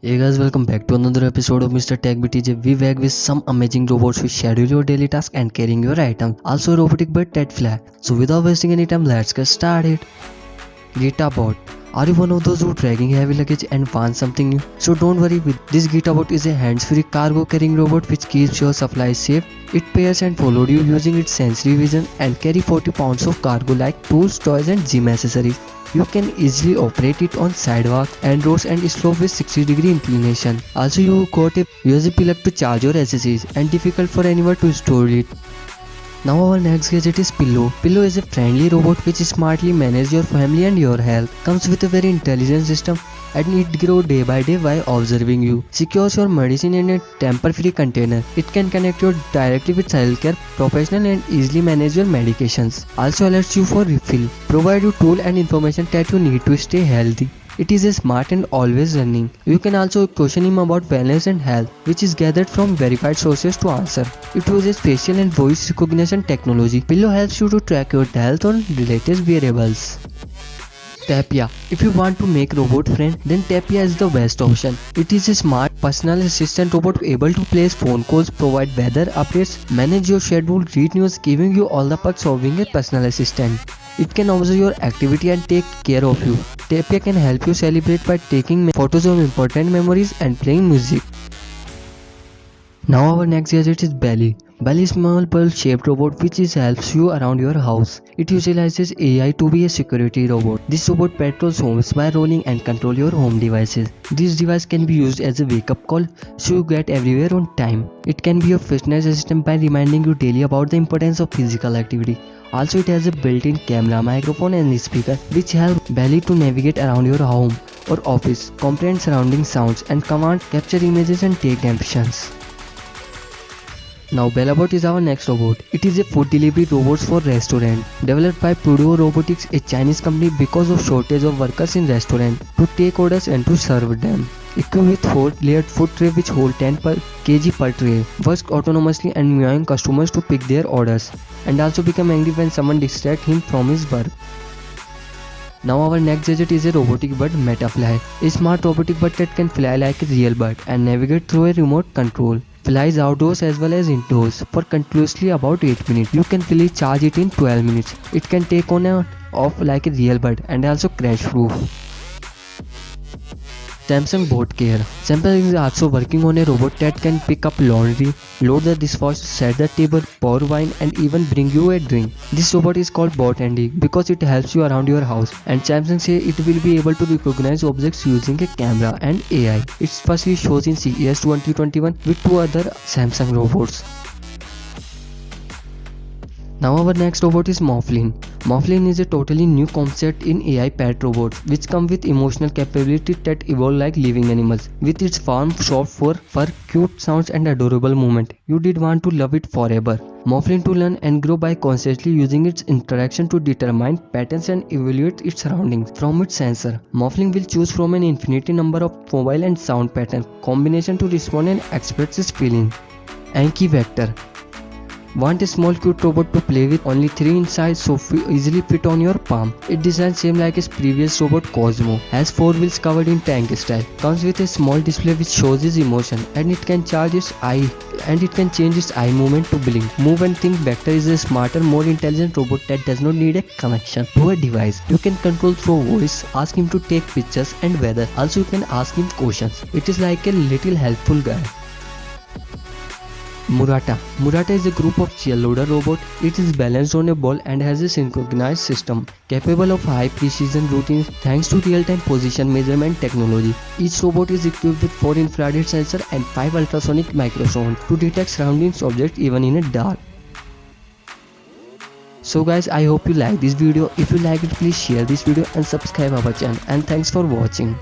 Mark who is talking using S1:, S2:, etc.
S1: Hey guys, welcome back to another episode of Mr. Tech BTJ. We back with some amazing robots which schedule your daily tasks and carrying your items. Also robotic bird that fly. So without wasting any time, let's get started. GitaBot. Are you one of those who dragging heavy luggage and want something new? So don't worry, with this GitaBot is a hands-free cargo carrying robot which keeps your supplies safe. It pairs and followed you using its sensory vision and carry 40 pounds of cargo like tools, toys and gym accessories. You can easily operate it on sidewalks and roads and slope with 60-degree inclination. Also you got a USB plug to charge your accessories and difficult for anyone to store it. Now our next gadget is Pillow. Pillow is a friendly robot which smartly manages your family and your health. Comes with a very intelligent system and it grows day by day while observing you. Secures your medicine in a tamper-free container. It can connect you directly with healthcare professional and easily manage your medications. Also alerts you for refill. Provide you tool and information that you need to stay healthy. It is a smart and always running. You can also question him about wellness and health, which is gathered from verified sources to answer. It uses facial and voice recognition technology. Pillow helps you to track your health on latest wearables. Tapia. If you want to make robot friend, then Tapia is the best option. It is a smart personal assistant robot able to place phone calls, provide weather updates, manage your schedule, read news, giving you all the perks of being a personal assistant. It can observe your activity and take care of you. Tapia can help you celebrate by taking photos of important memories and playing music. Now our next gadget is Belly. Belly is a small pearl shaped robot which helps you around your house. It utilizes AI to be a security robot. This robot patrols homes by rolling and control your home devices. This device can be used as a wake-up call so you get everywhere on time. It can be a fitness assistant by reminding you daily about the importance of physical activity. Also it has a built-in camera, microphone and speaker which help Belly to navigate around your home or office, comprehend surrounding sounds and command, capture images and take actions. Now Bellabot is our next robot. It is a food delivery robot for restaurant. Developed by Purdue Robotics, a Chinese company because of shortage of workers in restaurant to take orders and to serve them. Equipped with 4-layered food tray which hold 10 kg per tray. Works autonomously and meowing customers to pick their orders. And also become angry when someone distracts him from his work. Now our next gadget is a robotic bird Metafly. A smart robotic bird that can fly like a real bird and navigate through a remote control. Flies outdoors as well as indoors for continuously about 8 minutes. You can fully charge it in 12 minutes. It can take on and off like a real bird and also crash proof. Samsung Bot Care. Samsung is also working on a robot that can pick up laundry, load the dishwasher, set the table, pour wine and even bring you a drink. This robot is called Bot Handy because it helps you around your house and Samsung say it will be able to recognize objects using a camera and AI. Its firstly shows in CES 2021 with 2 other Samsung robots. Now our next robot is Morphlin. Morphlin is a totally new concept in AI pet robots which come with emotional capability that evolve like living animals. With its warm, soft fur, cute sounds and adorable movement, you did want to love it forever. Morphlin to learn and grow by constantly using its interaction to determine patterns and evaluate its surroundings. From its sensor, Morphlin will choose from an infinity number of mobile and sound pattern combination to respond and express its feeling. Anki Vector. Want a small cute robot to play with, only 3 in size so easily fit on your palm. It designs same like its previous robot Cosmo. Has 4 wheels covered in tank style. Comes with a small display which shows its emotion and it can change its eye movement to blink. Move and Think Vector is a smarter, more intelligent robot that does not need a connection to a device. You can control through voice, ask him to take pictures and weather. Also you can ask him questions. It is like a little helpful guy. Murata. Murata is a group of cheerleader robot. It is balanced on a ball and has a synchronized system capable of high precision routines thanks to real-time position measurement technology. Each robot is equipped with 4 infrared sensors and 5 ultrasonic microphones to detect surroundings objects even in a dark. So guys, I hope you like this video. If you like it, please share this video and subscribe our channel. And thanks for watching.